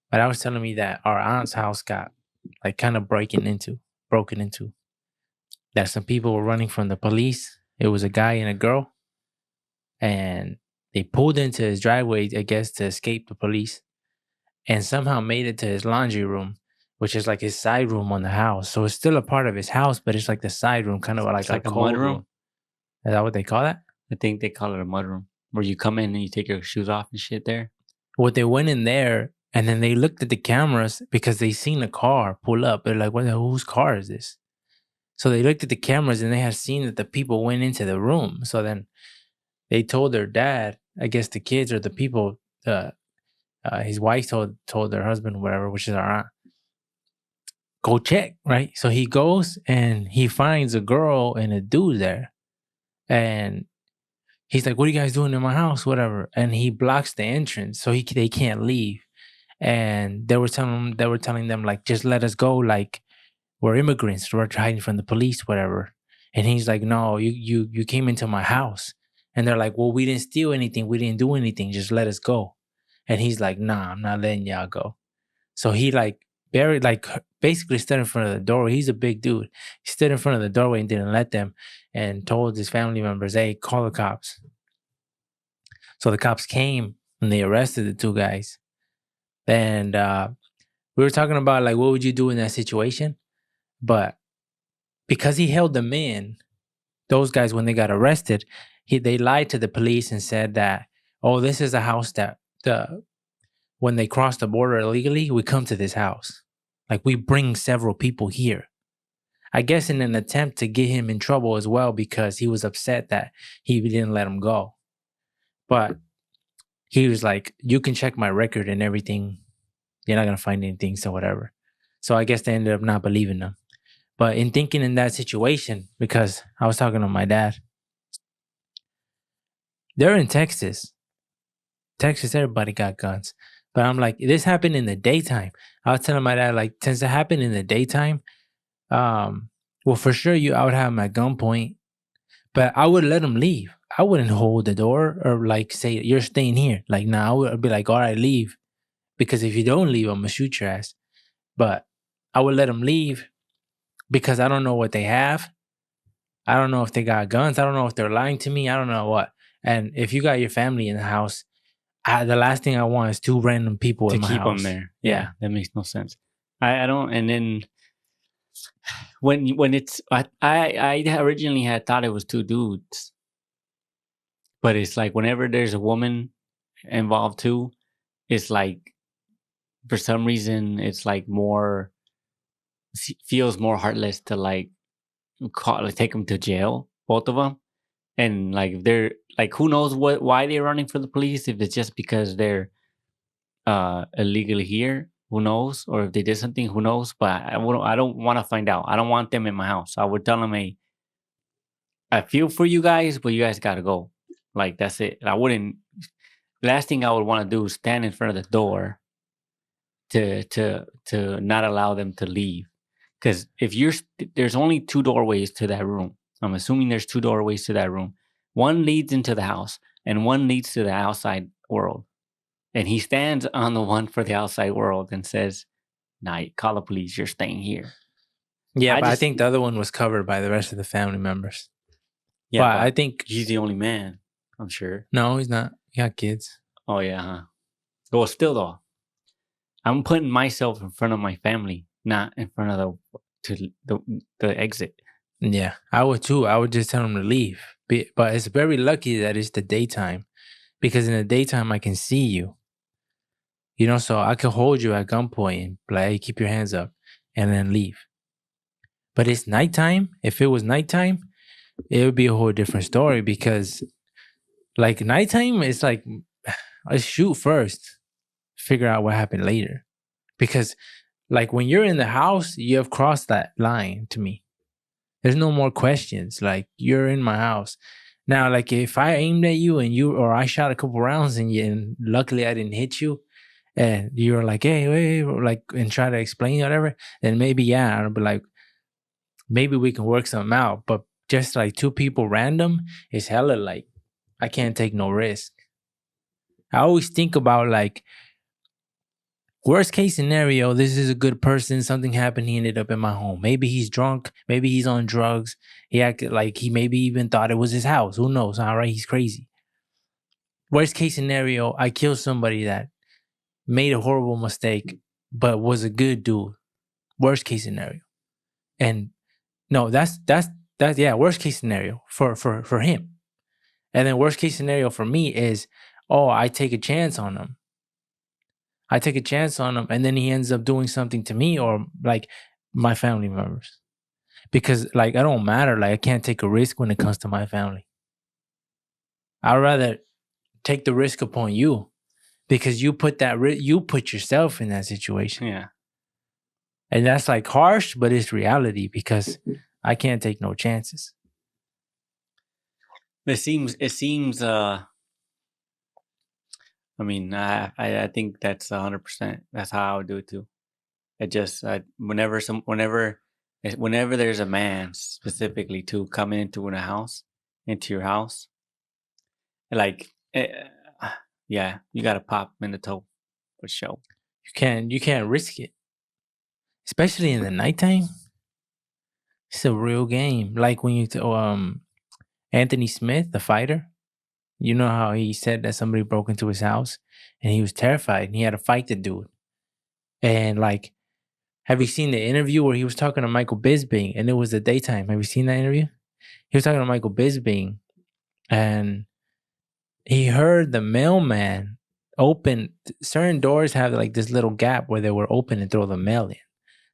But I was telling me that our aunt's house got like kind of broken into. That some people were running from the police. It was a guy and a girl, and they pulled into his driveway, I guess, to escape the police, and somehow made it to his laundry room, which is like his side room on the house. So it's still a part of his house, but it's like the side room, kind of like It's a like a mud cold room. room. Is that what they call that? I think they call it a mud room, where you come in and you take your shoes off and shit there. Well, they went in there and then they looked at the cameras because they seen a car pull up. They're like, whose car is this? So they looked at the cameras and they had seen that the people went into the room. So then they told their dad, I guess the kids or the people, his wife told their husband, whatever, which is our aunt, go check, right? So he goes and he finds a girl and a dude there. And he's like, what are you guys doing in my house? Whatever. And he blocks the entrance so they can't leave. And they were telling them like, just let us go, like we're immigrants, we're hiding from the police, whatever. And he's like, no, you came into my house. And they're like, well, we didn't steal anything, we didn't do anything, just let us go. And he's like, nah, I'm not letting y'all go. So he like buried, like basically stood in front of the doorway. He's a big dude. He stood in front of the doorway and didn't let them, and told his family members, hey, call the cops. So the cops came and they arrested the two guys. And we were talking about like, what would you do in that situation? But because he held them in, those guys, when they got arrested, they lied to the police and said that, oh, this is a house that when they cross the border illegally, we come to this house. Like we bring several people here. I guess in an attempt to get him in trouble as well, because he was upset that he didn't let him go. But he was like, you can check my record and everything. You're not going to find anything, so whatever. So I guess they ended up not believing them. But in thinking in that situation, because I was talking to my dad, they're in Texas. Texas, everybody got guns. But I'm like, this happened in the daytime. I was telling my dad, like, since it happened in the daytime, well, for sure, I would have him at gunpoint, but I would let him leave. I wouldn't hold the door or like say, you're staying here. Like, nah, I'd be like, all right, leave. Because if you don't leave, I'm going to shoot your ass. But I would let him leave because I don't know what they have. I don't know if they got guns. I don't know if they're lying to me. I don't know what. And if you got your family in the house, the last thing I want is two random people To in my keep them house. there. Yeah, that makes no sense. I don't. And then when it's I originally had thought it was two dudes, but it's like whenever there's a woman involved too, it's like for some reason it's like more feels more heartless to like take them to jail, both of them. And like if they're like, who knows why they're running for the police? If it's just because they're illegally here, who knows? Or if they did something, who knows? But I don't want to find out. I don't want them in my house. I would tell them, hey, I feel for you guys, but you guys gotta go. Like that's it. I wouldn't. Last thing I would want to do is stand in front of the door to not allow them to leave. Because if there's only two doorways to that room. I'm assuming there's two doorways to that room. One leads into the house, and one leads to the outside world. And he stands on the one for the outside world and says, "Nah, call the police. You're staying here." Yeah, but I think the other one was covered by the rest of the family members. Yeah, but I think he's the only man. I'm sure. No, he's not. He got kids. Oh yeah, huh? Well, still though, I'm putting myself in front of my family, not in front of the exit. Yeah, I would too. I would just tell him to leave. But it's very lucky that it's the daytime, because in the daytime I can see you. You know, so I could hold you at gunpoint and be like, hey, keep your hands up, and then leave. But it's nighttime. If it was nighttime, it would be a whole different story, because like nighttime, it's like, let's shoot first, figure out what happened later. Because like when you're in the house, you have crossed that line to me. There's no more questions. Like, you're in my house. Now, like if I aimed at you or I shot a couple rounds and luckily I didn't hit you, and you're like, hey, wait, like, and try to explain whatever, then maybe, yeah, I'll be like, maybe we can work something out. But just like two people random is hella like, I can't take no risk. I always think about like, Worst case scenario, this is a good person. Something happened. He ended up in my home. Maybe he's drunk. Maybe he's on drugs. He acted like he maybe even thought it was his house. Who knows? All right, he's crazy. Worst case scenario, I kill somebody that made a horrible mistake, but was a good dude. Worst case scenario. And no, that's yeah, worst case scenario for him. And then worst case scenario for me is, oh, I take a chance on him. I take a chance on him, and then he ends up doing something to me or like my family members. Because like I don't matter. Like I can't take a risk when it comes to my family. I'd rather take the risk upon you because you put you put yourself in that situation. Yeah. And that's like harsh, but it's reality because I can't take no chances. It seems I mean, I think that's 100%. That's how I would do it too. It just whenever there's a man specifically to coming into your house, like yeah, you gotta pop him in the toe for sure. You can't risk it, especially in the nighttime. It's a real game. Like when Anthony Smith, the fighter. You know how he said that somebody broke into his house and he was terrified and he had to fight the dude. And like, have you seen the interview where he was talking to Michael Bisping and it was the daytime? Have you seen that interview? He was talking to Michael Bisping and he heard the mailman open certain doors have like this little gap where they were open and throw the mail in.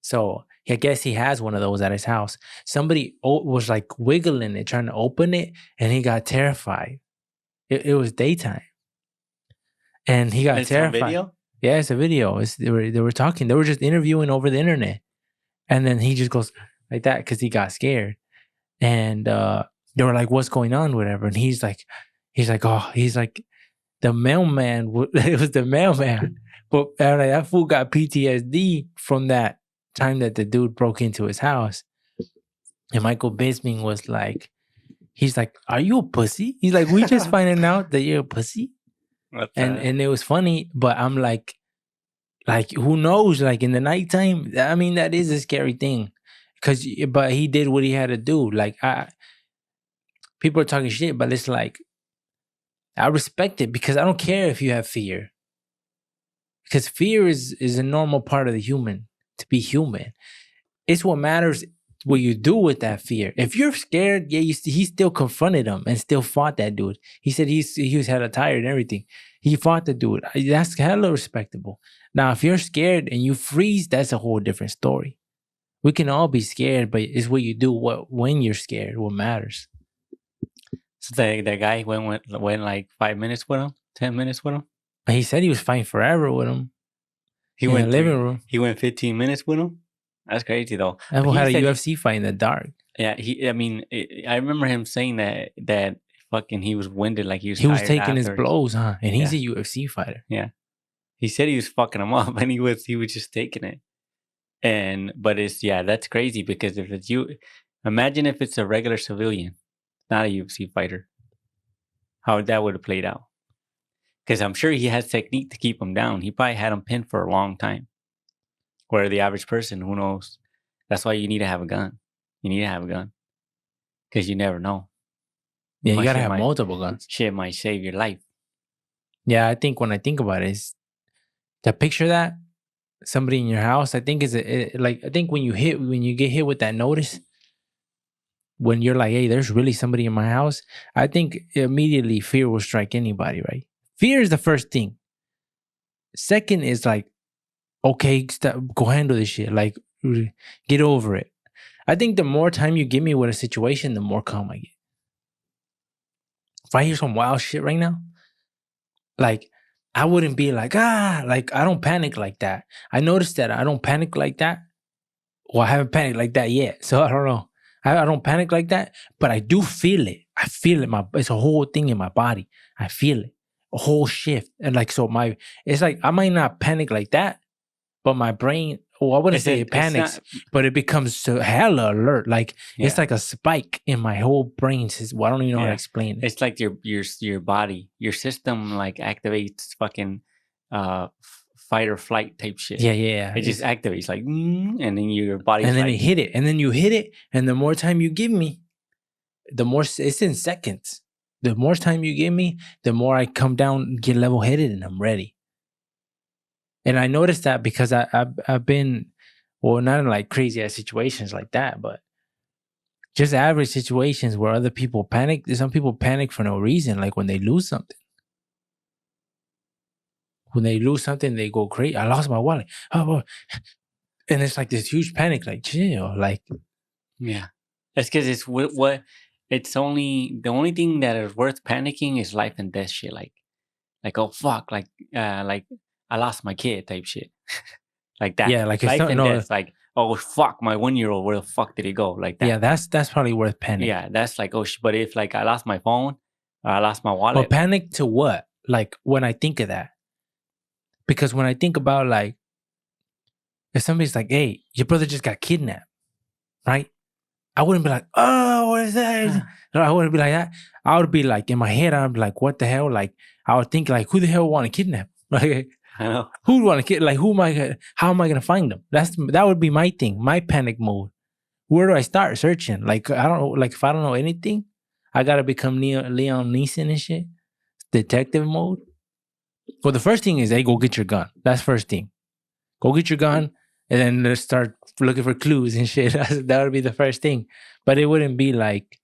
So I guess he has one of those at his house. Somebody was like wiggling it, trying to open it, and he got terrified. It was daytime, and he got terrified. On video? Yeah, it's a video. They were talking. They were just interviewing over the internet, and then he just goes like that because he got scared, and they were like, "What's going on?" Whatever, and he's like, the mailman. It was the mailman, but that fool got PTSD from that time that the dude broke into his house, and Michael Bisping was like. He's like, "Are you a pussy?" He's like, "We just finding out that you're a pussy," and it was funny. But I'm like, who knows? Like in the nighttime, I mean, that is a scary thing. But he did what he had to do. Like people are talking shit, but it's like I respect it because I don't care if you have fear, because fear is a normal part of the human to be human. It's what matters. What you do with that fear. If you're scared, yeah, he still confronted him and still fought that dude. He said he was hella tired and everything. He fought the dude. That's hella respectable. Now, if you're scared and you freeze, that's a whole different story. We can all be scared, but it's what you do when you're scared what matters. So that guy went like 5 minutes with him, 10 minutes with him. But he said he was fighting forever with him. He went in the living room. He went 15 minutes with him. That's crazy though. That had a UFC fight in the dark. Yeah, I remember him saying that fucking he was winded, like he was taking afterwards. his blows, huh? And he's a UFC fighter. Yeah, he said he was fucking him up, and he was just taking it. But that's crazy because if it's you, imagine if it's a regular civilian, not a UFC fighter, how that would have played out. Because I'm sure he has technique to keep him down. He probably had him pinned for a long time. Where the average person, who knows? That's why you need to have a gun. You need to have a gun. Because you never know. Yeah, you got to have multiple guns. Shit might save your life. Yeah, I think when I think about it, is to picture that, somebody in your house, I think I think when you get hit with that notice, when you're like, hey, there's really somebody in my house, I think immediately fear will strike anybody, right? Fear is the first thing. Second is like, okay, go handle this shit. Like, get over it. I think the more time you give me with a situation, the more calm I get. If I hear some wild shit right now, like, I wouldn't be like, like, I don't panic like that. I noticed that I don't panic like that. Well, I haven't panicked like that yet, so I don't know. I don't panic like that, but I do feel it. I feel it. It's a whole thing in my body. I feel it. A whole shift. And like, so it's like, I might not panic like that, but my brain, I wouldn't say it panics, but it becomes so hella alert. Like it's like a spike in my whole brain. I don't even know how to explain it. It's like your body, your system like activates fucking fight or flight type shit. Yeah. It just activates like, and then your body's and then like, it hit it, and then you hit it, and the more time you give me, the more it's in seconds. The more time you give me, the more I come down, get level headed, and I'm ready. And I noticed that because I've been, well, not in like crazy ass situations like that, but just average situations where other people panic. Some people panic for no reason, like when they lose something. When they lose something, they go crazy. I lost my wallet. Oh, and it's like this huge panic. Like, chill. Like, yeah, that's because it's what it's only the only thing that is worth panicking is life and death shit. Like oh fuck, like I lost my kid type shit, like that. yeah, like it's Life not and no. death, like oh fuck, my 1-year-old, where the fuck did he go? Like that. Yeah, that's probably worth panic. Yeah, that's like oh but if like I lost my phone or I lost my But wallet, panic to what? Like when I think of that, because when I think about like if somebody's like, "Hey, your brother just got kidnapped," right? I wouldn't be like, "Oh, what is that?" No, I wouldn't be like that. I would be like in my head, I'd be like, "What the hell?" Like I would think like, "Who the hell want to kidnap?" Like I know. who would want to kidnap? Like who am I? How am I gonna find them? That would be my thing, my panic mode. Where do I start searching? Like I don't know. Like if I don't know anything, I gotta become Leon Neeson and shit, detective mode. Well, the first thing is, hey, go get your gun. That's first thing. Go get your gun, and then let's start looking for clues and shit. That would be the first thing. But it wouldn't be like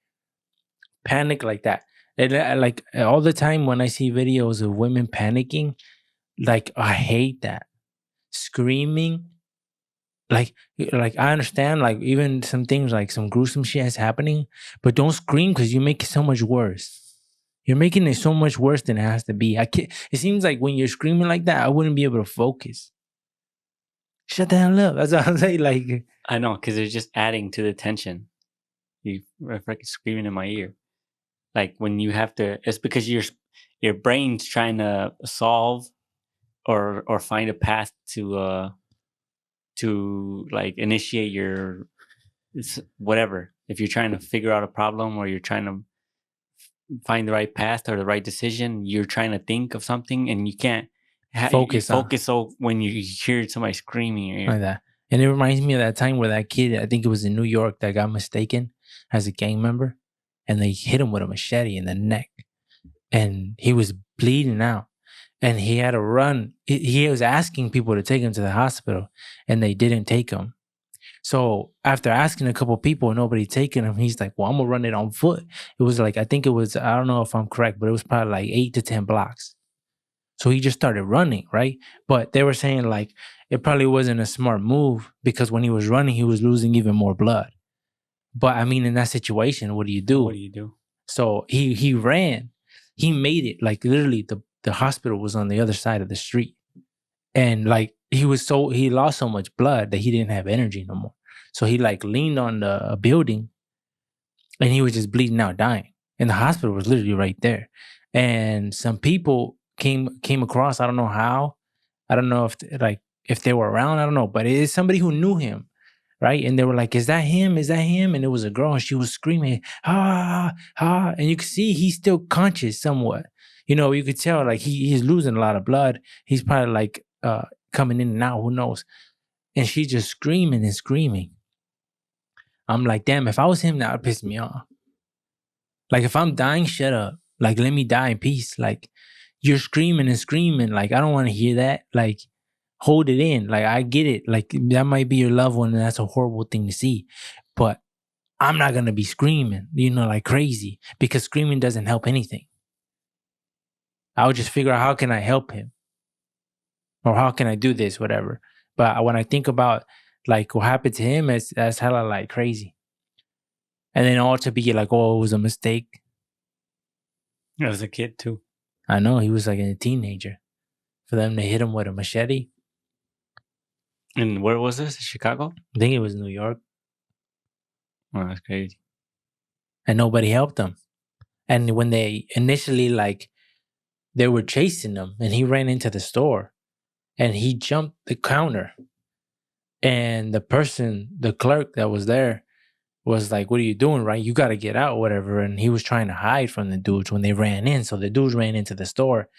panic like that. Like all the time when I see videos of women panicking, like I hate that screaming. Like I understand, like even some things like some gruesome shit is happening, but don't scream because you make it so much worse. You're making it so much worse than it has to be. I can't. It seems like when you're screaming like that, I wouldn't be able to focus. Shut the hell up. That's what I'm saying. Like, I know, because they're just adding to the tension. You are freaking screaming in my ear. Like when you have to, it's because your brain's trying to solve or find a path to like initiate your whatever. If you're trying to figure out a problem or you're trying to find the right path or the right decision, you're trying to think of something and you can't focus on focus. So when you hear somebody screaming in your ear. like that. And it reminds me of that time where that kid, I think it was in New York, that got mistaken as a gang member, and they hit him with a machete in the neck, and he was bleeding out, and he had to run. He was asking people to take him to the hospital, and they didn't take him. So after asking a couple people, nobody taking him, he's like, "Well, I'm gonna run it on foot." It was like, I think it was, I don't know if I'm correct, but it was probably like 8 to 10 blocks. So he just started running, right? But they were saying like it probably wasn't a smart move because when he was running, he was losing even more blood. But I mean, in that situation, what do you do? What do you do? So he ran. He made it. Like literally, the hospital was on the other side of the street, and like he lost so much blood that he didn't have energy no more. So he like leaned on the building, and he was just bleeding out, dying. And the hospital was literally right there. And some people came across. I don't know how. I don't know if they were around. I don't know, but it is somebody who knew him, right? And they were like, "Is that him? Is that him?" And it was a girl, and she was screaming, "Ah, ah!" And you could see he's still conscious somewhat. You know, you could tell like he's losing a lot of blood. He's probably like coming in and out. Who knows? And she's just screaming and screaming. I'm like, damn, if I was him, that would piss me off. Like, if I'm dying, shut up. Like, let me die in peace. Like, you're screaming and screaming. Like, I don't want to hear that. Like, hold it in. Like, I get it. Like, that might be your loved one, and that's a horrible thing to see. But I'm not going to be screaming, like crazy, because screaming doesn't help anything. I would just figure out how can I help him? Or how can I do this, whatever. But when I think about, like, what happened to him, that's hella, like, crazy. And then all to be like, oh, it was a mistake. As a kid too. I know, he was like a teenager. For them to hit him with a machete. And where was this? Chicago? I think it was New York. Oh, that's crazy. And nobody helped him. And when they initially, like, they were chasing him, and he ran into the store, and he jumped the counter. And the clerk that was there, was like, "What are you doing, right? You got to get out," whatever. And he was trying to hide from the dudes when they ran in. So the dudes ran into the store,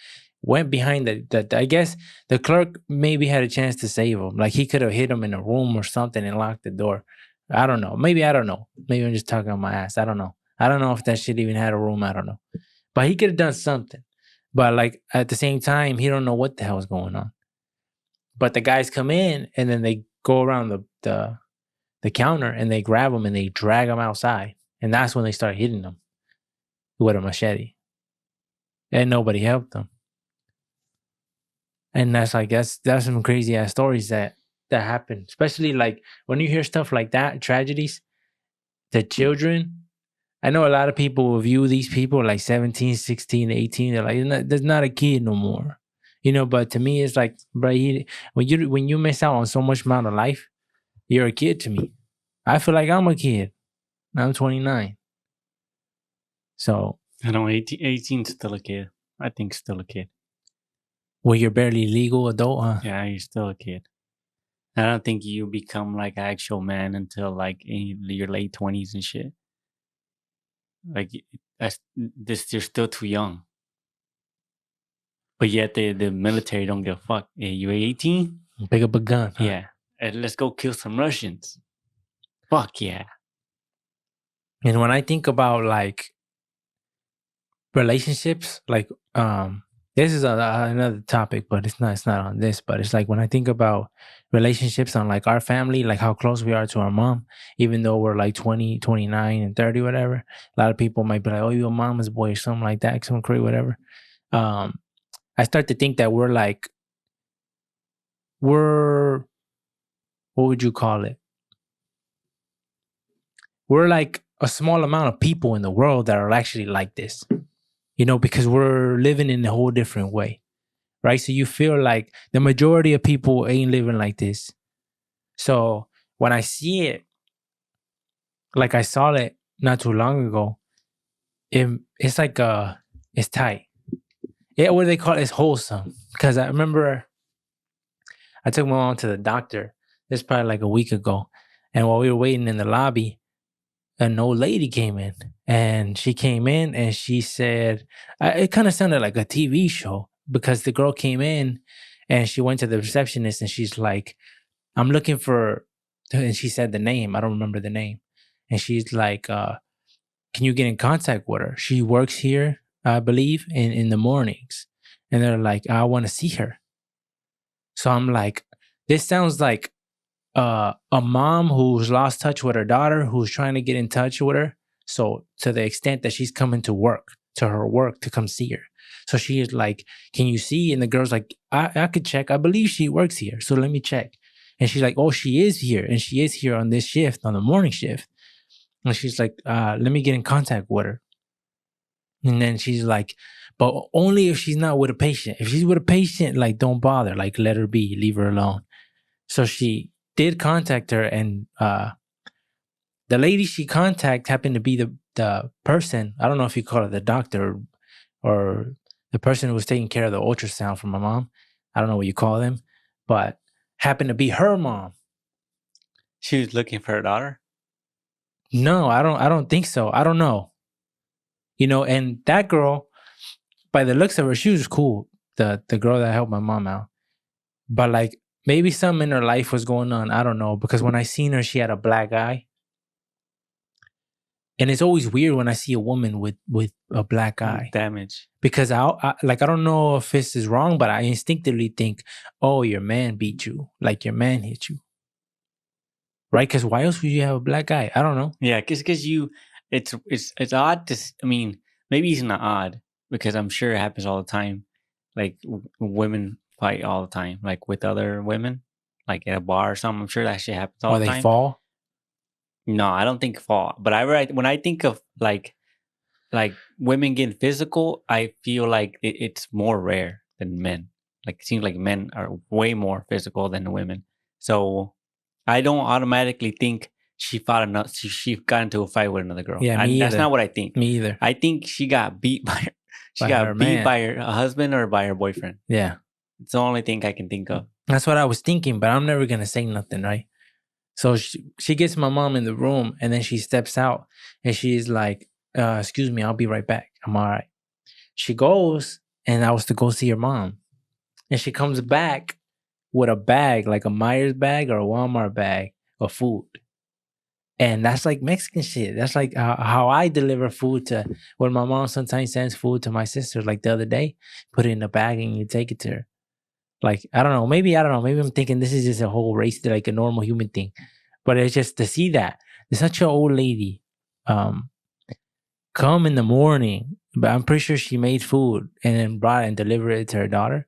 went behind the I guess the clerk maybe had a chance to save him. Like he could have hid him in a room or something and locked the door. I don't know. Maybe I don't know. Maybe I'm just talking on my ass. I don't know. I don't know if that shit even had a room. I don't know. But he could have done something. But like at the same time, he don't know what the hell's going on. But the guys come in and then they go around the counter and they grab him and they drag him outside. And that's when they start hitting him with a machete. And nobody helped them. And that's like that's some crazy ass stories that happen. Especially like when you hear stuff like that, tragedies, the children. I know a lot of people will view these people like 17, 16, 18. They're like, there's not a kid no more. But to me, it's like, bro, when you miss out on so much amount of life, you're a kid to me. I feel like I'm a kid. I'm 29. So. I know 18 still a kid. I think still a kid. Well, you're barely legal adult, huh? Yeah, you're still a kid. I don't think you become like an actual man until like in your late 20s and shit. Like you're still too young. But yet the military don't give a fuck. Hey, you 18? Pick up a gun. Huh? Yeah. And let's go kill some Russians. Fuck yeah. And when I think about like relationships, like this is another topic, but it's not on this. But it's like when I think about relationships on like our family, like how close we are to our mom, even though we're like 20, 29, and 30, whatever. A lot of people might be like, oh, your mama's boy or something like that, something crazy, whatever. I start to think that we're what would you call it? We're like a small amount of people in the world that are actually like this, because we're living in a whole different way, right? So you feel like the majority of people ain't living like this. So when I see it, like I saw it not too long ago, it's like it's tight. Yeah, what do they call it? It's wholesome. Because I remember I took my mom to the doctor. This probably like a week ago. And while we were waiting in the lobby, an old lady came in. And she came in and she said, it kind of sounded like a TV show because the girl came in and she went to the receptionist and she's like, I'm looking for, and she said the name. I don't remember the name. And she's like, can you get in contact with her? She works here, I believe, in the mornings. And they're like, I want to see her. So I'm like, this sounds like a mom who's lost touch with her daughter, who's trying to get in touch with her. So to the extent that she's coming to her work to come see her. So she is like, can you see? And the girl's like, I could check. I believe she works here. So let me check. And she's like, oh, she is here. And she is here on this shift, on the morning shift. And she's like, let me get in contact with her. And then she's like, but only if she's not with a patient. If she's with a patient, like, don't bother. Like, let her be. Leave her alone. So she did contact her. And the lady she contacted happened to be the person. I don't know if you call it the doctor or the person who was taking care of the ultrasound for my mom. I don't know what you call them. But happened to be her mom. She was looking for her daughter? No, I don't think so. I don't know. And that girl, by the looks of her, she was cool. The girl that helped my mom out. But like maybe something in her life was going on. I don't know. Because when I seen her, she had a black eye. And it's always weird when I see a woman with a black eye. Damage. Because I don't know if this is wrong, but I instinctively think, oh, your man beat you. Like your man hit you. Right? Because why else would you have a black eye? I don't know. Yeah, because it's odd to, I mean, maybe it's not odd because I'm sure it happens all the time. Like women fight all the time, like with other women, like at a bar or something. I'm sure that shit happens all the time. Or they fall? No, I don't think fall. But when I think of like women getting physical, I feel like it's more rare than men. Like it seems like men are way more physical than the women. So I don't automatically think she fought enough. She got into a fight with another girl. Yeah, that's not what I think. Me either. I think she got beat by her. She got beat by her husband or by her boyfriend. Yeah. It's the only thing I can think of. That's what I was thinking, but I'm never going to say nothing, right? So she gets my mom in the room and then she steps out and she's like, excuse me, I'll be right back. I'm all right. She goes and I was to go see her mom. And she comes back with a bag, like a Myers bag or a Walmart bag of food. And that's like Mexican shit. That's like how I deliver food to when my mom sometimes sends food to my sister. Like the other day, put it in a bag and you take it to her. Like I don't know, maybe I don't know. Maybe I'm thinking this is just a whole race, like a normal human thing. But it's just to see that there's such an old lady um, come in the morning, but I'm pretty sure she made food and then brought it and delivered it to her daughter.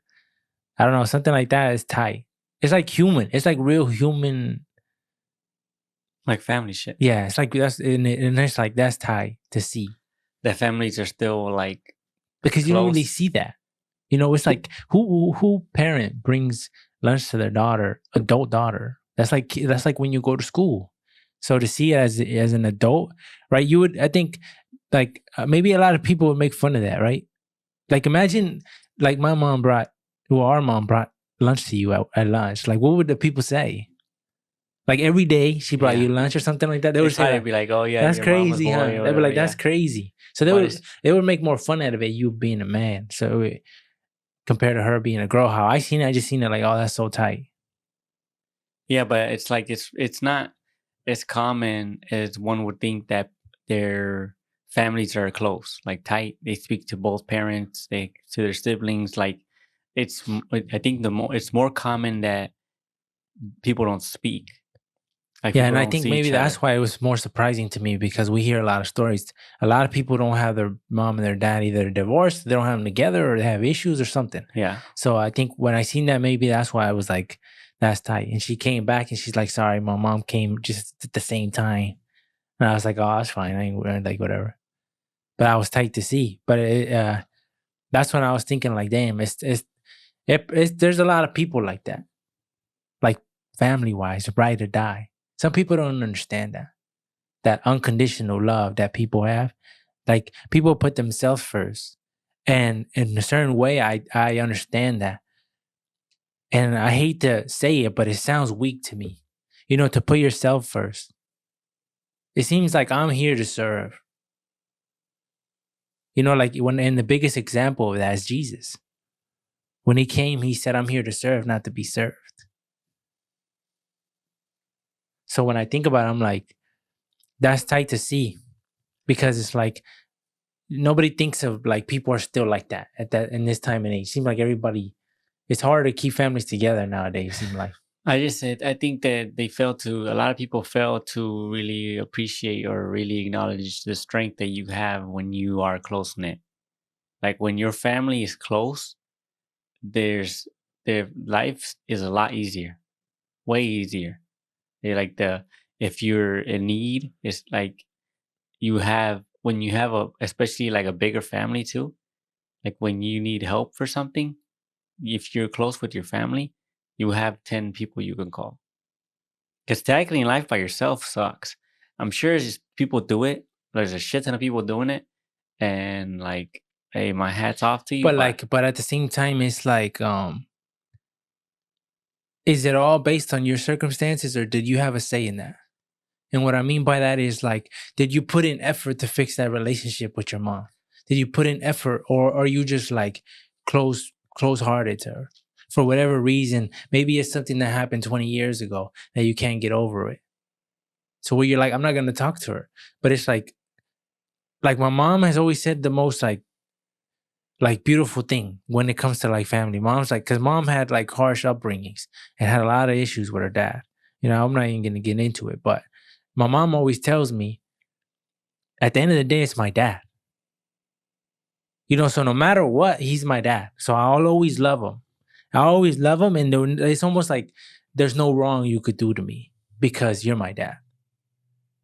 I don't know, something like that is tight. It's like human. It's like real human. Like family shit. Yeah, it's like that's and it's like that's tight to see The families are still like because you don't really close. see that. You know, it's like who parent brings lunch to their daughter, adult daughter. That's like when you go to school. So to see it as an adult, right? You would, I think, like maybe a lot of people would make fun of that, right? Like imagine, like my mom brought, well, our mom brought lunch to you at lunch. Like, what would the people say? Like every day she brought Yeah. you lunch or something like that. They They'd would say, probably like, be like, "Oh yeah, "That's your mama's crazy, huh?" boy," or They'd be whatever. like, "That's Yeah. crazy." So they would make more fun out of it. You being a man, so compared to her being a girl, how I just seen it like, "Oh, that's so tight." Yeah, but it's like it's not as common as one would think that their families are close, like tight. They speak to both parents, they to their siblings. Like I think it's more common that people don't speak. Like Yeah, people and I don't think see maybe each that's other. why it was more surprising to me because we hear a lot of stories. A lot of people don't have their mom and their dad either divorced, they don't have them together, or they have issues or something. Yeah. So I think when I seen that, maybe that's why I was like, "That's tight." And she came back and she's like, "Sorry, my mom came just at the same time." And I was like, "Oh, that's fine. I ain't like whatever." But I was tight to see. But that's when I was thinking like, "Damn, it's there's a lot of people like that, like family wise, ride or die." Some people don't understand that unconditional love that people have. Like people put themselves first. And in a certain way, I understand that. And I hate to say it, but it sounds weak to me. You know, to put yourself first. It seems like I'm here to serve. You know, like when and the biggest example of that is Jesus. When he came, he said, "I'm here to serve, not to be served." So when I think about it, I'm like, that's tight to see because it's like nobody thinks of like people are still like that at that in this time and age. Seems like everybody it's hard to keep families together nowadays, seem like. I just said I think that a lot of people fail to really appreciate or really acknowledge the strength that you have when you are close knit. Like when your family is close, there's their life is a lot easier, way easier. They like the if you're in need, it's like you have when you have a especially like a bigger family too. Like when you need help for something, if you're close with your family, you have 10 people you can call. Because tackling life by yourself sucks. I'm sure it's just people do it. There's a shit ton of people doing it, and like, hey, my hat's off to you. But But like, but at the same time, it's like, is it all based on your circumstances or did you have a say in that? And what I mean by that is like, did you put in effort to fix that relationship with your mom? Did you put in effort or are you just like close hearted to her? For whatever reason, maybe it's something that happened 20 years ago that you can't get over it. So where you're like, I'm not gonna talk to her. But it's like my mom has always said the most like beautiful thing when it comes to like family. Mom's like, cause mom had like harsh upbringings and had a lot of issues with her dad. You know, I'm not even gonna get into it, but my mom always tells me at the end of the day, it's my dad. You know, so no matter what, he's my dad. So I'll always love him. I always love him. And it's almost like there's no wrong you could do to me because you're my dad.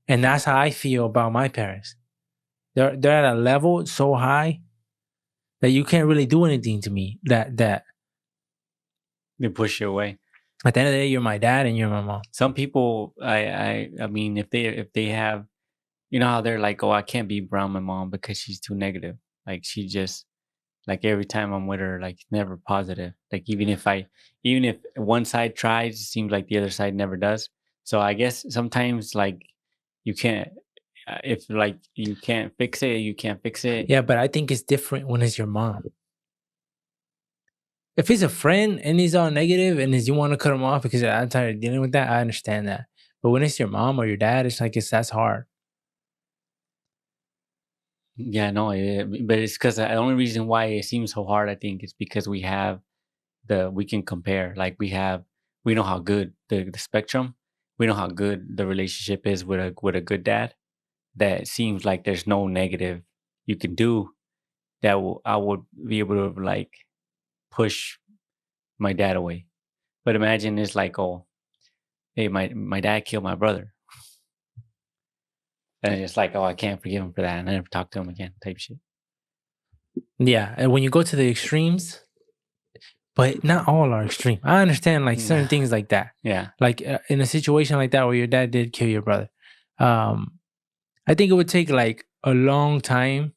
And that's how I feel about my parents. They're at a level so high that you can't really do anything to me. That they push you away. at the end of the day, you're my dad and you're my mom. Some people, I mean, if they have, you know how they're like, oh, I can't be around my mom because she's too negative. Like she just like every time I'm with her, like never positive. Like even if one side tries, it seems like the other side never does. So I guess sometimes like you can't if like you can't fix it, you can't fix it. Yeah, but I think it's different when it's your mom. If it's a friend and he's all negative and you want to cut him off because I'm tired of dealing with that, I understand that. But when it's your mom or your dad, it's like that's hard. Yeah, no, but it's because the only reason why it seems so hard, I think, is because we can compare. Like we know how good the spectrum, we know how good the relationship is with a good dad. That seems like there's no negative you can do I would be able to like push my dad away. But imagine it's like, oh, hey, my dad killed my brother, and it's like, oh, I can't forgive him for that, and I never talk to him again, type shit. Yeah, and when you go to the extremes, but not all are extreme. I understand like certain things like that. Yeah, like in a situation like that where your dad did kill your brother, I think it would take like a long time.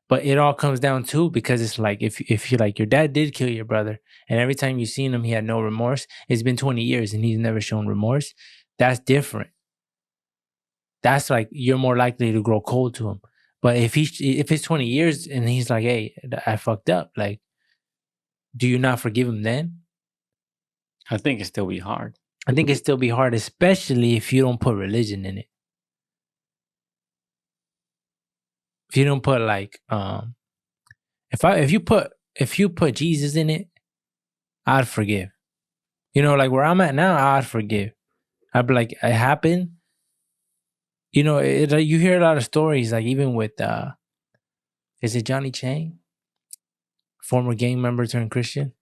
But it all comes down to because it's like if you like your dad did kill your brother and every time you seen him he had no remorse. It's been 20 years and he's never shown remorse. That's different. That's like you're more likely to grow cold to him. But if it's 20 years and he's like, hey, I fucked up, like, do you not forgive him then? I think it still be hard. I think it'd still be hard, especially if you don't put religion in it. If you don't put like if you put Jesus in it, I'd forgive. You know, like where I'm at now, I'd forgive. I'd be like, it happened. You know, you hear a lot of stories, like even with is it Johnny Chang, former gang member turned Christian?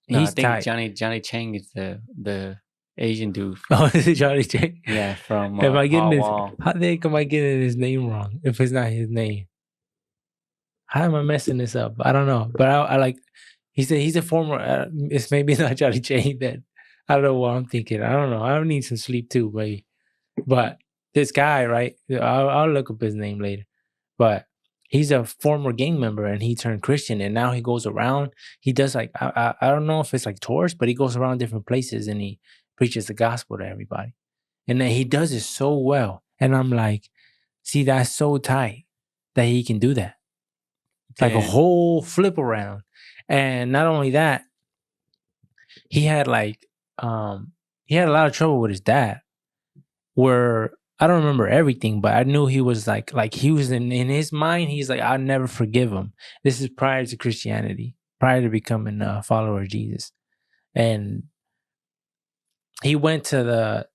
No, He's I think tight. Johnny Chang is the Asian dude. Oh, is it Johnny Chang? Yeah, from Am I getting this? Wall. How the heck am I getting his name wrong? If it's not his name, how am I messing this up? I don't know. But I like. He said he's a former. It's maybe not Johnny Chang. Then I don't know what I'm thinking. I don't know. I need some sleep too, baby. But this guy, right? I'll look up his name later. But he's a former gang member and he turned Christian and now he goes around. He does like I don't know if it's like tours, but he goes around different places and he preaches the gospel to everybody. And then he does it so well. And I'm like, see, that's so tight that he can do that. It's like a whole flip around. And not only that, he had like he had a lot of trouble with his dad where I don't remember everything, but I knew he was like he was in his mind, he's like, I'll never forgive him. This is prior to Christianity, prior to becoming a follower of Jesus. And he went to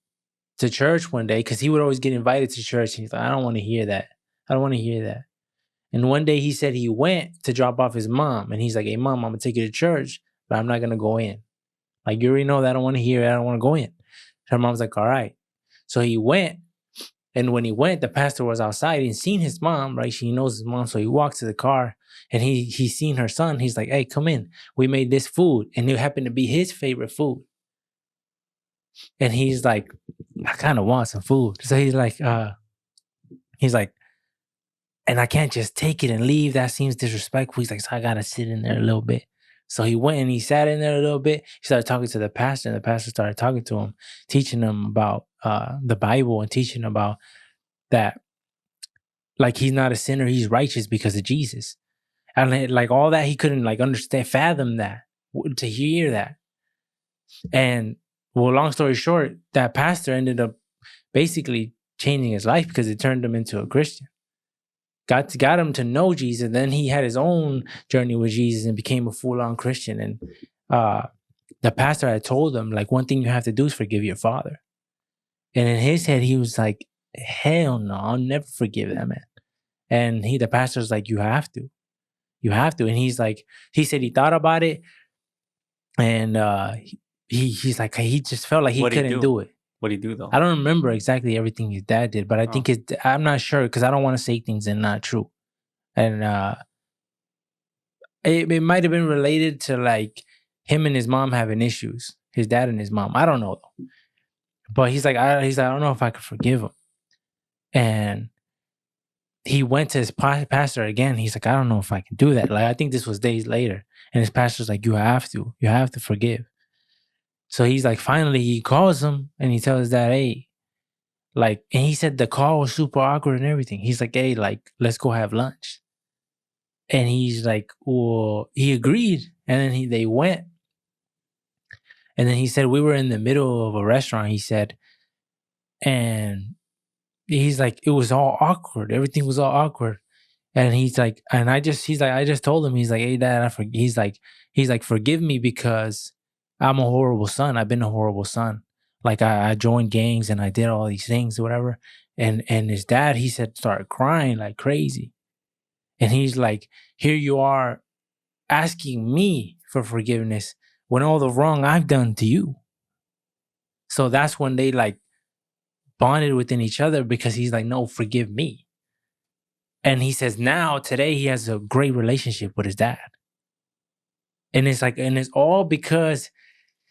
church one day because he would always get invited to church. And he's like, I don't want to hear that. I don't want to hear that. And one day he said he went to drop off his mom. And he's like, hey, mom, I'm going to take you to church, but I'm not going to go in. Like, you already know that I don't want to hear it. I don't want to go in. Her mom's like, all right. So he went. And when he went, the pastor was outside and seen his mom, right? She knows his mom. So he walks to the car and he seen her son. He's like, hey, come in. We made this food. And it happened to be his favorite food. And he's like, I kind of want some food. So he's like, and I can't just take it and leave. That seems disrespectful. He's like, so I got to sit in there a little bit. So he went and he sat in there a little bit. He started talking to the pastor, and the pastor started talking to him, teaching him about the Bible and teaching him about that, like, he's not a sinner, he's righteous because of Jesus. And like all that, he couldn't like understand, fathom that, to hear that. And well, long story short, that pastor ended up basically changing his life because it turned him into a Christian. Got him to know Jesus. Then he had his own journey with Jesus and became a full-on Christian. And the pastor had told him, like, one thing you have to do is forgive your father. And in his head, he was like, hell no, I'll never forgive that man. And the pastor's like, you have to. You have to. And he's like, he said he thought about it. And he's like, he just felt like he couldn't do it. What did he do though? I don't remember exactly everything his dad did, but I think I'm not sure because I don't want to say things that are not true. And it might have been related to like him and his mom having issues, his dad and his mom. I don't know though. But he's like, I don't know if I could forgive him. And he went to his pastor again. He's like, I don't know if I can do that. Like, I think this was days later. And his pastor's like, you have to forgive. So he's like, finally he calls him and he tells his dad, hey, like, and he said the call was super awkward and everything. He's like, hey, like, let's go have lunch. And he's like, well, he agreed. And then they went. And then he said, we were in the middle of a restaurant, he said. And he's like, it was all awkward. Everything was all awkward. And he's like, I just told him, he's like, hey, Dad, he's like, forgive me because I'm a horrible son. I've been a horrible son. Like I joined gangs and I did all these things or whatever. And his dad, he said, started crying like crazy. And he's like, here you are asking me for forgiveness when all the wrong I've done to you. So that's when they like bonded within each other because he's like, no, forgive me. And he says now, today, he has a great relationship with his dad. And it's like, and it's all because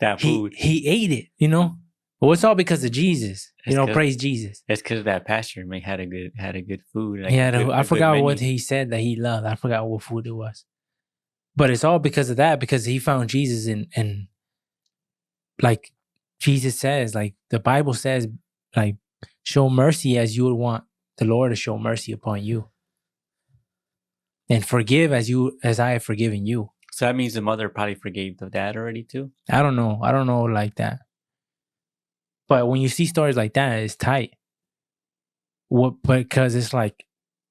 That food. he ate it, you know? Well, it's all because of Jesus. Praise Jesus. It's because that pastor had a good food. Like I forgot what he said that he loved. I forgot what food it was. But it's all because of that, because he found Jesus and like Jesus says, like the Bible says, like show mercy as you would want the Lord to show mercy upon you. And forgive as I have forgiven you. So that means the mother probably forgave the dad already too? I don't know like that. But when you see stories like that, it's tight. Because it's like,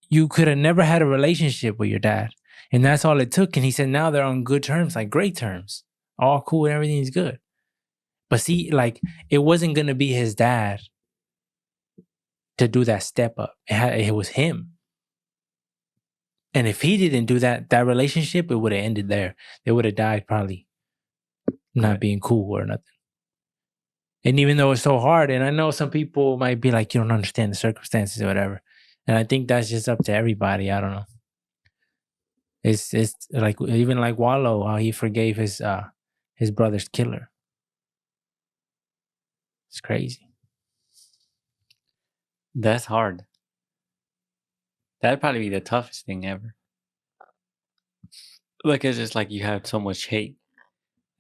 you could have never had a relationship with your dad. And that's all it took. And he said now they're on good terms, like great terms. All cool and everything's good. But see, like, it wasn't going to be his dad to do that step up. It was him. And if he didn't do that relationship, it would have ended there. They would have died probably not being cool or nothing. And even though it's so hard, and I know some people might be like, you don't understand the circumstances or whatever. And I think that's just up to everybody. I don't know. It's like, even like Wallow, how he forgave his brother's killer. It's crazy. That's hard. That'd probably be the toughest thing ever. Because it's like you have so much hate.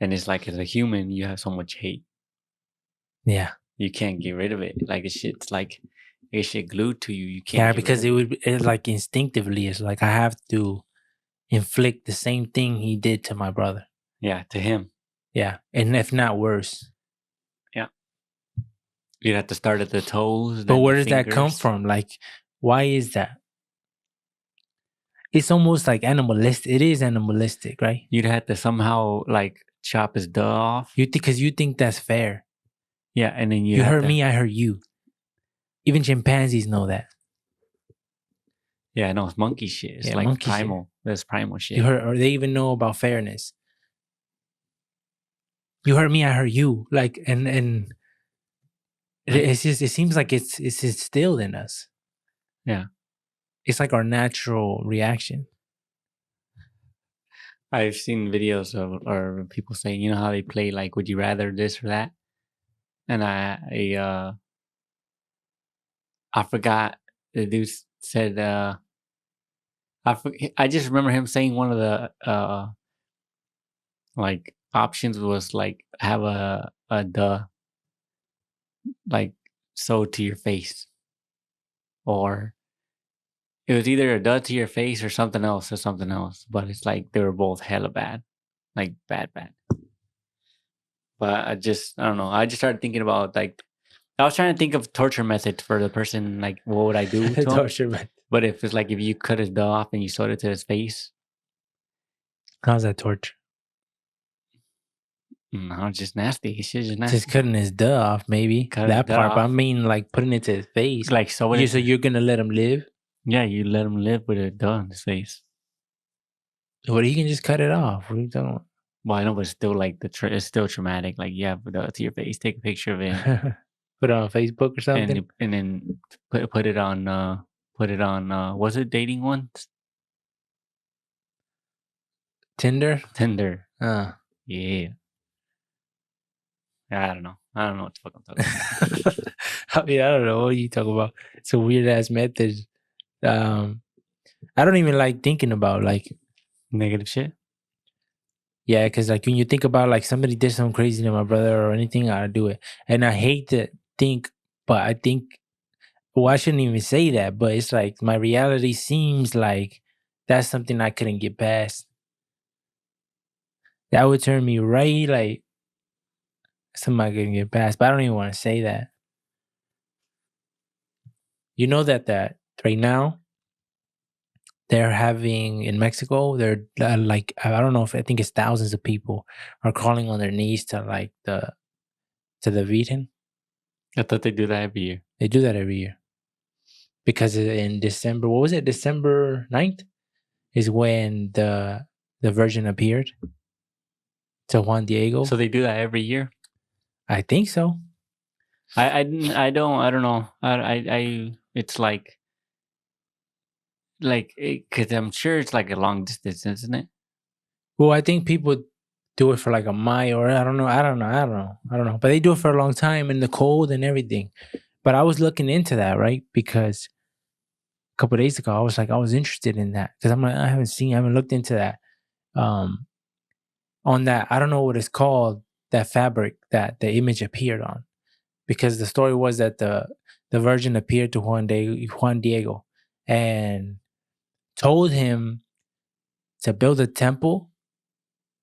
And it's like, as a human, you have so much hate. Yeah. You can't get rid of it. Like, it's shit glued to you. You can't. Yeah, because it's like instinctively, it's like I have to inflict the same thing he did to my brother. Yeah, to him. Yeah, and if not worse. Yeah. You'd have to start at the toes. But where does that come from? Like, why is that? It's almost like animalistic. It is animalistic, right? You'd have to somehow like chop his duh off. Because you think that's fair. Yeah, and then you hurt me, I hurt you. Even chimpanzees know that. Yeah, I know, it's monkey shit. It's like primal. Shit. That's primal shit. Or they even know about fairness. You hurt me, I hurt you. Like, and it's just, it seems like it's instilled in us. Yeah. It's like our natural reaction. I've seen videos or people saying, you know how they play like, would you rather this or that? And I forgot, the dude said, I just remember him saying one of the like options was like have a duh like sewed to your face, or it was either a duh to your face or something else, but it's like they were both hella bad, like bad. But I don't know. I just started thinking about, like, I was trying to think of torture methods for the person. Like, what would I do to torture method. But if it's like, if you cut his duh off and you sewed it to his face. How's that torture? No, it's just nasty. It's just nasty. Just cutting his duh off, maybe. That part. But I mean, like, putting it to his face. Like, so you're going to let him live? Yeah, you let him live with a duh on his face. Well, you can just cut it off. What are you talking about? Well, I know, but it's still like it's still traumatic. Like, you have to your face, take a picture of it, put it on Facebook or something, and then put it on was it dating ones? Tinder. Yeah. I don't know what the fuck I'm talking about. I mean, I don't know what you talk about. It's a weird ass method. I don't even like thinking about like negative shit. Yeah, because like when you think about like somebody did something crazy to my brother or anything, I'll do it. And I hate to think, but I think, well, I shouldn't even say that, but it's like my reality seems like That's something I couldn't get past. That would turn me right, like, something I couldn't get past, but I don't even wanna say that. You know that right now, they're having in Mexico, they're, like, I don't know if I think it's thousands of people are crawling on their knees to, like, to the Virgen. I thought they do that every year. They do that every year. Because in December, what was it? December 9th is when the Virgin appeared to Juan Diego. So they do that every year. I think so. I don't know. It's like because I'm sure it's like a long distance, isn't it? Well, I think people do it for like a mile, or I don't know. But they do it for a long time in the cold and everything. But I was looking into that, right? Because a couple of days ago, I was interested in that because I haven't looked into that. On that, I don't know what it's called, that fabric that the image appeared on, because the story was that the Virgin appeared to Juan Diego and told him to build a temple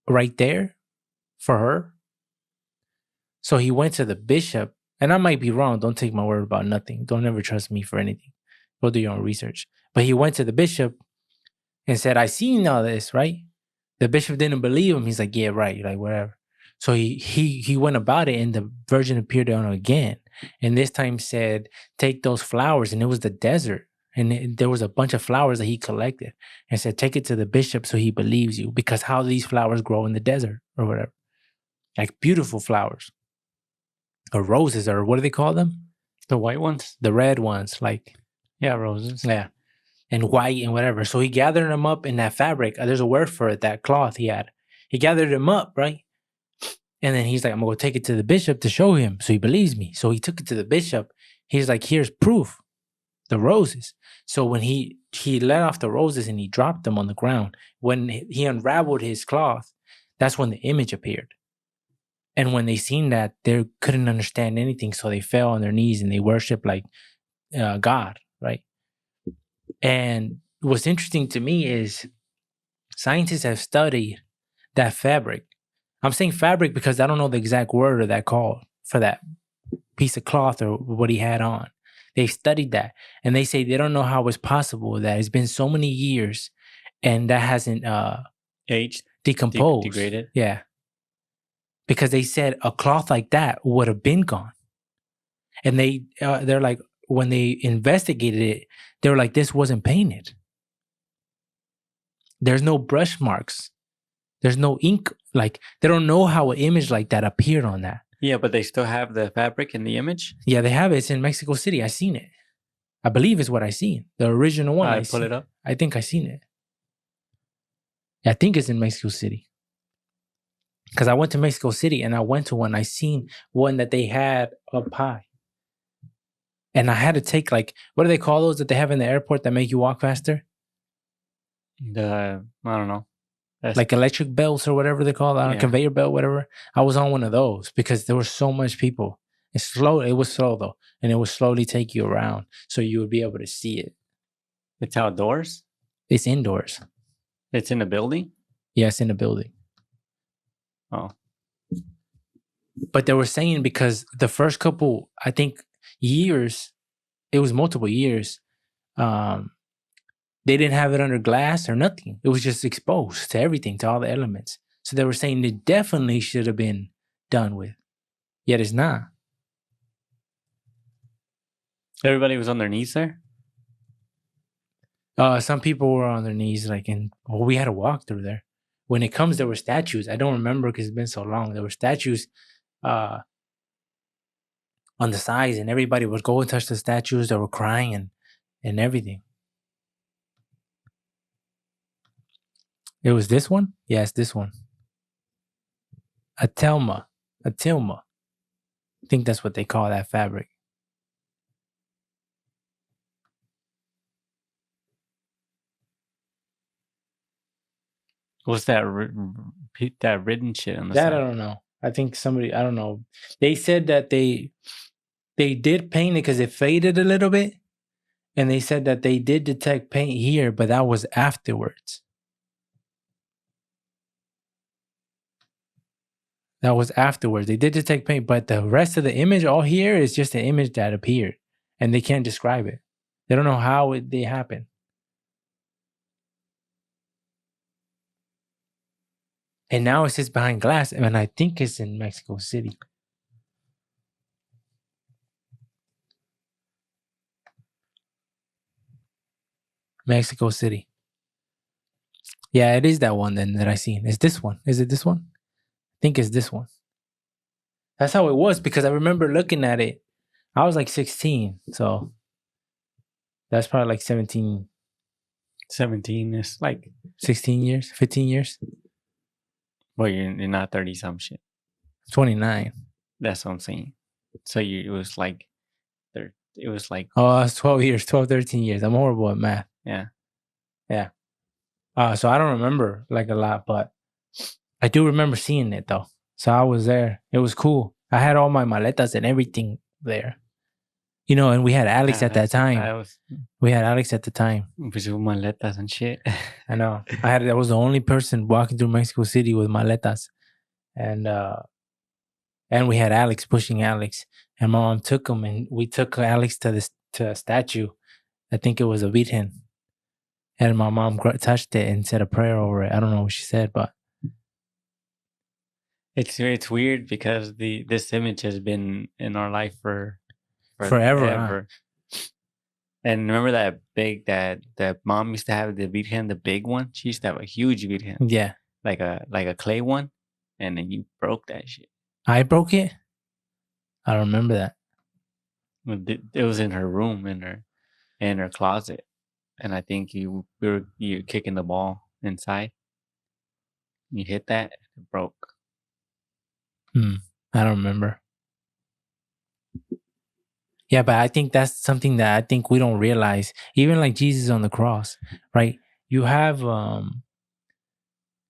right there for her. So he went to the bishop, and I might be wrong. Don't take my word about nothing. Don't ever trust me for anything. Go do your own research. But he went to the bishop and said, I seen all this, right? The bishop didn't believe him. He's like, yeah, right. Like, whatever. So he went about it, and the Virgin appeared on him again. And this time said, take those flowers. And it was the desert. And there was a bunch of flowers that he collected and said, take it to the bishop so he believes you, because how these flowers grow in the desert or whatever. Like beautiful flowers. Or roses, or what do they call them? The white ones? The red ones, like, yeah, roses. Yeah. And white and whatever. So he gathered them up in that fabric. There's a word for it, that cloth he had. He gathered them up, right? And then he's like, I'm going to take it to the bishop to show him so he believes me. So he took it to the bishop. He's like, here's proof, the roses. So when he let off the roses and he dropped them on the ground, when he unraveled his cloth, that's when the image appeared. And when they seen that, they couldn't understand anything. So they fell on their knees and they worshiped like God, right? And what's interesting to me is scientists have studied that fabric. I'm saying fabric because I don't know the exact word or that call for that piece of cloth or what he had on. They studied that, and they say they don't know how it's possible that it's been so many years and that hasn't aged, decomposed, degraded. Yeah, because they said a cloth like that would have been gone, and they're like, when they investigated it, they were like, this wasn't painted. There's no brush marks. There's no ink. Like, they don't know how an image like that appeared on that. Yeah, but they still have the fabric in the image? Yeah, they have it. It's in Mexico City. I seen it. I believe is what I seen. The original one. I pull it up. I think I seen it. I think it's in Mexico City. Because I went to Mexico City and I went to one. I seen one that they had up high. And I had to take, like, what do they call those that they have in the airport that make you walk faster? I don't know. Like electric belts or whatever they call it, conveyor belt, whatever. I was on one of those because there were so much people. It was slow though, and it would slowly take you around so you would be able to see it. It's outdoors? It's indoors. It's in a building? Yeah, it's in a building. Oh. But they were saying because the first couple, I think, years, it was multiple years, they didn't have it under glass or nothing. It was just exposed to everything, to all the elements. So they were saying it definitely should have been done with. Yet it's not. Everybody was on their knees there? Some people were on their knees, like, we had to walk through there. When it comes, there were statues. I don't remember because it's been so long. There were statues on the sides, and everybody would go and touch the statues. They were crying and everything. It was this one? Yeah, it's this one. A tilma. I think that's what they call that fabric. What's that written shit on the side? That I don't know. I think somebody, I don't know. They said that they did paint it because it faded a little bit. And they said that they did detect paint here, but that was afterwards. That was afterwards. They did detect paint, but the rest of the image, all here, is just an image that appeared, and they can't describe it. They don't know how they happen. And now it sits behind glass, and I think it's in Mexico City. Mexico City. Yeah, it is that one then that I seen. It's this one. Is it this one? I think it's this one. That's how it was, because I remember looking at it. I was like 16, so that's probably like 17, 17 is like, 16 years, 15 years, well, you're not 30 some shit. 29. That's what I'm saying. So it was like, Oh, it's 12 years, 12, 13 years. I'm horrible at math. yeah. Yeah. So I don't remember like a lot, but I do remember seeing it though. So I was there. It was cool. I had all my maletas and everything there. You know, and we had Alex at that time. We had Alex at the time. Pues maletas and shit. I know. I was the only person walking through Mexico City with maletas. And we had Alex pushing Alex. And my mom took him, and we took Alex to a statue. I think it was a Virgen. And my mom touched it and said a prayer over it. I don't know what she said, but it's weird because this image has been in our life for forever. Huh? And remember that mom used to have the Virgen, the big one? She used to have a huge Virgen. Yeah. Like a clay one. And then you broke that shit. I broke it? I don't remember that. It was in her room, in her closet. And I think you were kicking the ball inside. You hit that, it broke. I don't remember. Yeah, but I think that's something that I think we don't realize. Even like Jesus on the cross, right? You have and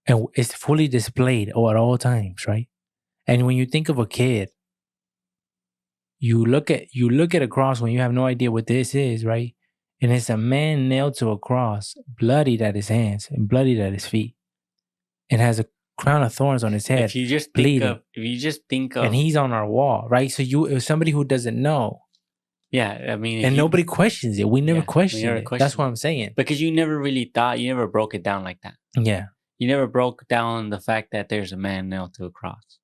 it's fully displayed at all times, right? And when you think of a kid, you look at a cross when you have no idea what this is, right? And it's a man nailed to a cross, bloodied at his hands and bloodied at his feet, and has a crown of thorns on his head. If you just think of, and he's on our wall, right? So if somebody who doesn't know, yeah, I mean, and nobody questions it. We never question it. That's what I'm saying. Because you never really thought, you never broke it down like that. Yeah, you never broke down the fact that there's a man nailed to a cross.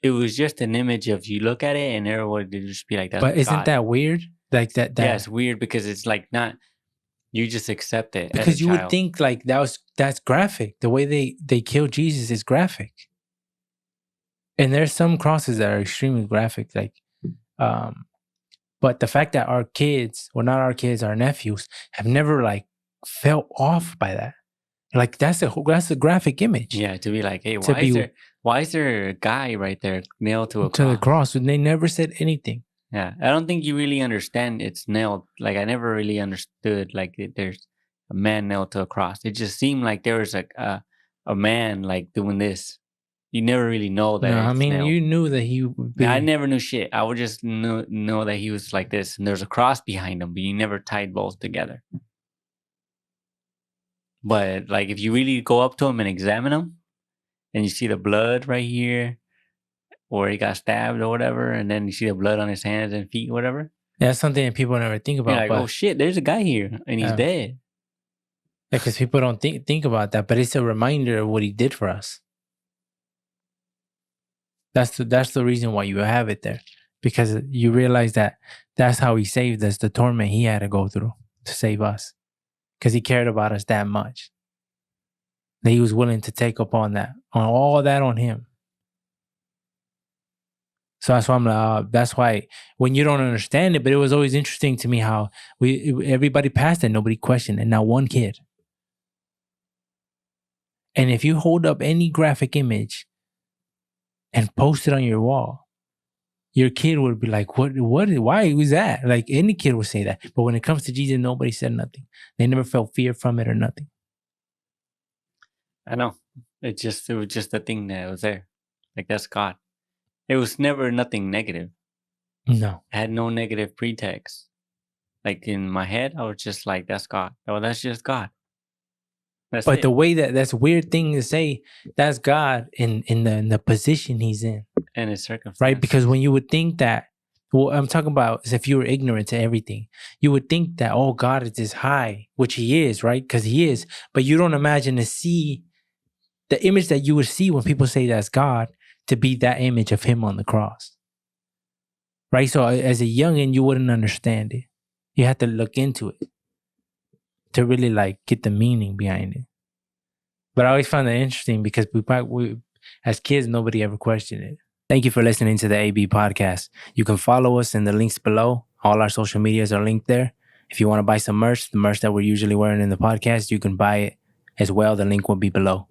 It was just an image of, you look at it and everyone would just be like, that's but isn't God. that weird? Like that. Yeah, it's weird because it's like not. You just accept it because you would think like that's graphic. The way they kill Jesus is graphic. And there's some crosses that are extremely graphic, like, but the fact that our kids, well, not our kids, our nephews, have never like felt off by that. Like that's a graphic image. Yeah, to be like, hey, why is there a guy right there nailed to the cross? And they never said anything. Yeah, I don't think you really understand it's nailed. Like, I never really understood like there's a man nailed to a cross. It just seemed like there was a man like doing this. You never really know that. No, I mean, nailed. You knew that he would be. I never knew shit. I would just know that he was like this, and there's a cross behind him, but you never tied both together. But like, if you really go up to him and examine him, and you see the blood right here, or he got stabbed or whatever, and then you see the blood on his hands and feet, whatever. Yeah, that's something that people never think about. You're like, oh shit, there's a guy here, and he's dead. Yeah, because people don't think about that, but it's a reminder of what he did for us. That's the reason why you have it there, because you realize that that's how he saved us, the torment he had to go through to save us, because he cared about us that much. That he was willing to take upon that, on all that on him. So that's why I'm like, that's why when you don't understand it, but it was always interesting to me how everybody passed it, nobody questioned it, not one kid. And if you hold up any graphic image and post it on your wall, your kid would be like, why was that? Like, any kid would say that. But when it comes to Jesus, nobody said nothing. They never felt fear from it or nothing. I know. It was just a thing that was there. Like, that's God. It was never nothing negative. No. It had no negative pretext. Like in my head, I was just like, "That's God. Oh, that's just God. That's But it." the way that's weird thing to say, that's God in the position he's in, And his right? Because circumstances. when you would think that, what I'm talking about is if you were ignorant to everything, you would think that, oh, God is this high, which he is, right? Because he is. But you don't imagine to see the image that you would see when people say that's God to be that image of him on the cross, right? So as a youngin, you wouldn't understand it. You have to look into it to really like get the meaning behind it. But I always found that interesting because we as kids, nobody ever questioned it. Thank you for listening to the AB podcast. You can follow us in the links below. All our social medias are linked there. If you want to buy some merch, the merch that we're usually wearing in the podcast, you can buy it as well. The link will be below.